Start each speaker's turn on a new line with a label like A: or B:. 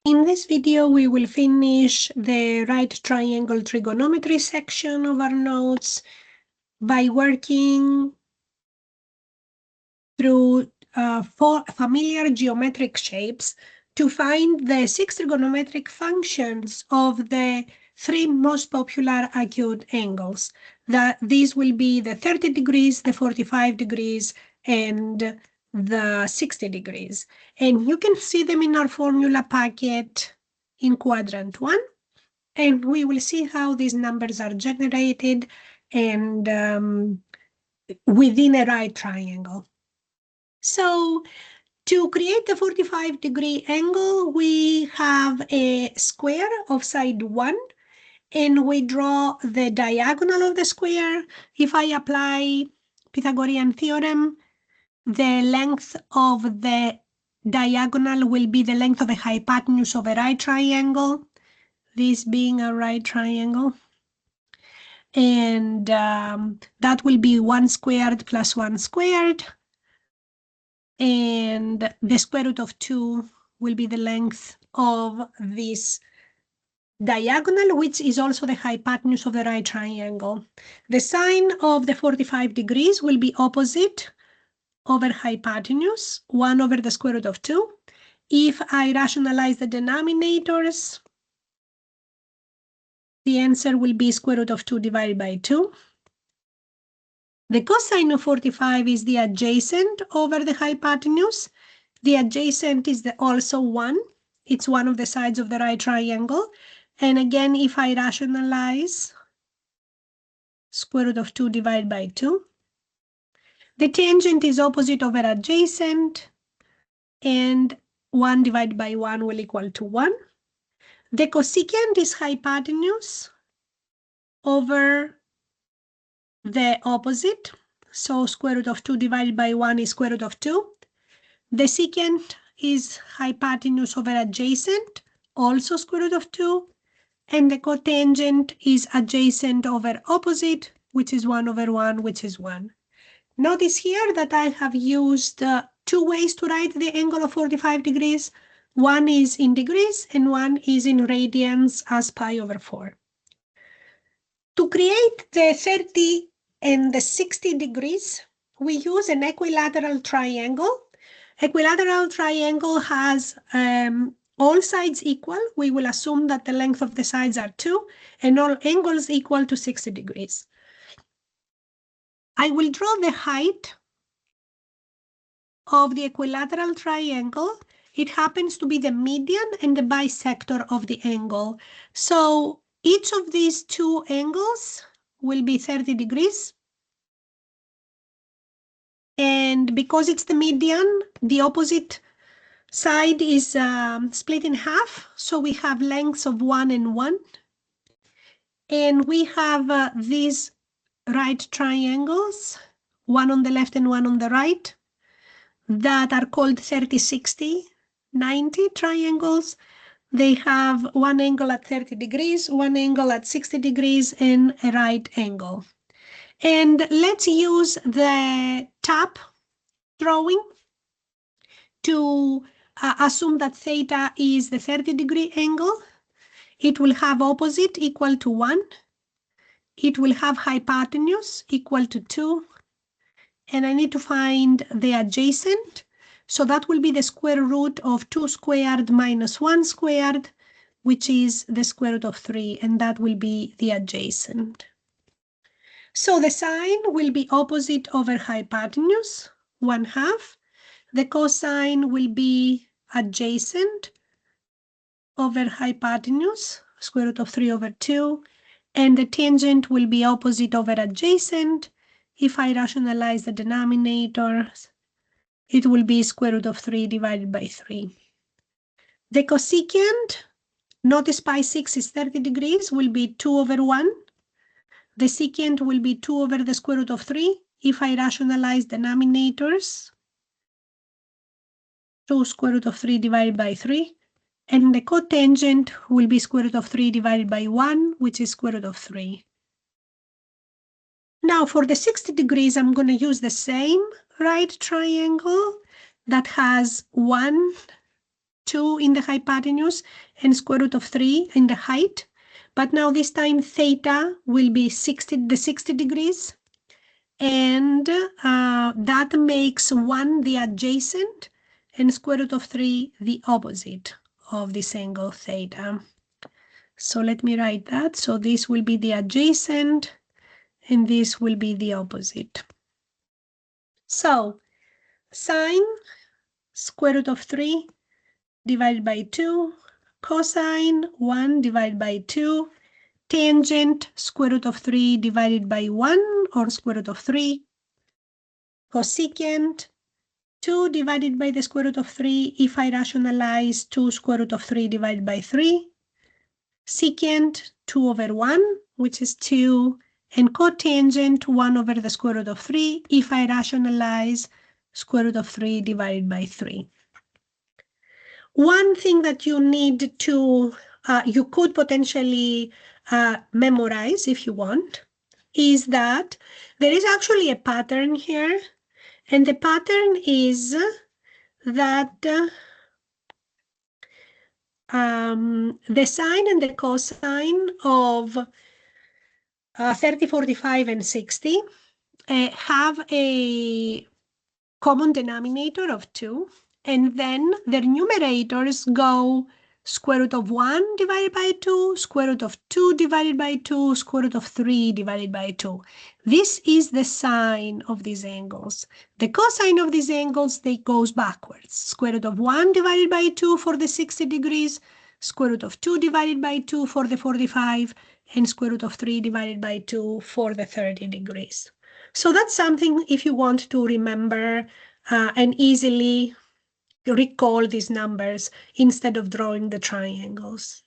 A: In this video, we will finish the right triangle trigonometry section of our notes by working through four familiar geometric shapes to find the 6 trigonometric functions of the 3 most popular acute angles. These will be the 30 degrees, the 45 degrees, and the 60 degrees. And you can see them in our formula packet in quadrant 1. And we will see how these numbers are generated and within a right triangle. So to create the 45-degree angle, we have a square of side 1, and we draw the diagonal of the square. If I apply Pythagorean theorem, the length of the diagonal will be the length of the hypotenuse of a right triangle, this being a right triangle. And that will be 1 squared plus 1 squared. And the square root of 2 will be the length of this diagonal, which is also the hypotenuse of the right triangle. The sine of the 45 degrees will be opposite over hypotenuse, 1 over the square root of 2. If I rationalize the denominators, the answer will be square root of 2 divided by 2. The cosine of 45 is the adjacent over the hypotenuse. The adjacent is also 1. It's one of the sides of the right triangle. And again, if I rationalize, square root of 2 divided by 2. The tangent is opposite over adjacent, and 1 divided by 1 will equal to 1. The cosecant is hypotenuse over the opposite. So square root of 2 divided by 1 is square root of 2. The secant is hypotenuse over adjacent, also square root of 2. And the cotangent is adjacent over opposite, which is 1 over 1, which is 1. Notice here that I have used 2 ways to write the angle of 45 degrees. One is in degrees and one is in radians as pi over 4. To create the 30 and the 60 degrees, we use an equilateral triangle. Equilateral triangle has all sides equal. We will assume that the length of the sides are 2 and all angles equal to 60 degrees. I will draw the height of the equilateral triangle. It happens to be the median and the bisector of the angle. So each of these 2 angles will be 30 degrees. And because it's the median, the opposite side is split in half. So we have lengths of 1 and 1. And we have these right triangles, one on the left and one on the right, that are called 30, 60, 90 triangles. They have one angle at 30 degrees, one angle at 60 degrees, and a right angle. And let's use the top drawing to assume that theta is the 30-degree angle. It will have opposite equal to 1. It will have hypotenuse equal to 2. And I need to find the adjacent. So that will be the square root of 2 squared minus 1 squared, which is the square root of 3, and that will be the adjacent. So the sine will be opposite over hypotenuse, 1/2. The cosine will be adjacent over hypotenuse, square root of 3 over 2, and the tangent will be opposite over adjacent. If I rationalize the denominators, it will be square root of 3 divided by 3. The cosecant, notice pi 6 is 30 degrees, will be 2 over 1. The secant will be 2 over the square root of 3. If I rationalize denominators, 2 square root of 3 divided by 3. And the cotangent will be square root of 3 divided by 1, which is square root of 3. Now for the 60 degrees, I'm going to use the same right triangle that has 1, 2 in the hypotenuse and square root of 3 in the height. But now this time theta will be the 60 degrees. And that makes 1 the adjacent and square root of 3 the opposite of this angle theta. So let me write that. So this will be the adjacent and this will be the opposite. So sine square root of 3 divided by 2, cosine 1 divided by 2, tangent square root of 3 divided by 1 or square root of 3, cosecant 2 divided by the square root of 3 if I rationalize 2 square root of 3 divided by 3, secant 2 over 1, which is 2, and cotangent 1 over the square root of 3 if I rationalize square root of 3 divided by 3. One thing that you need to, you could potentially memorize if you want, is that there is actually a pattern here, and the pattern is that the sine and the cosine of 30, 45, and 60 have a common denominator of 2, and then their numerators go square root of 1 divided by 2, square root of 2 divided by 2, square root of 3 divided by 2. This is the sine of these angles. The cosine of these angles, they goes backwards. Square root of 1 divided by 2 for the 60 degrees, square root of 2 divided by 2 for the 45, and square root of 3 divided by 2 for the 30 degrees. So that's something if you want to remember and easily recall these numbers instead of drawing the triangles.